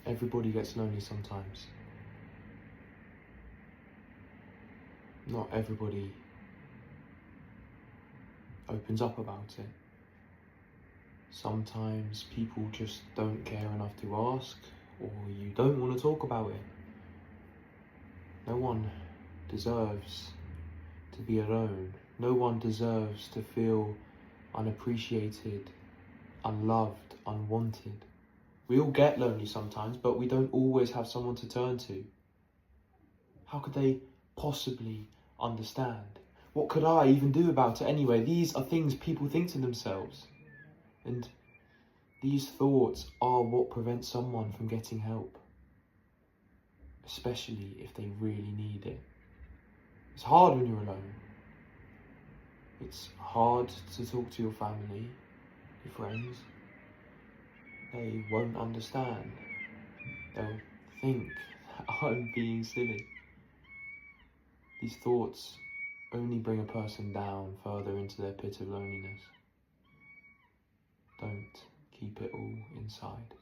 Everybody gets lonely sometimes. Not everybody opens up about it. Sometimes people just don't care enough to ask, or you don't want to talk about it. No one deserves to be alone. No one deserves to feel unappreciated, unloved, unwanted. We all get lonely sometimes, but we don't always have someone to turn to. How could they possibly understand? What could I even do about it anyway? These are things people think to themselves. And these thoughts are what prevent someone from getting help, especially if they really need it. It's hard when you're alone. It's hard to talk to your family, your friends. They won't understand. They'll think that I'm being silly. These thoughts only bring a person down further into their pit of loneliness. Don't keep it all inside.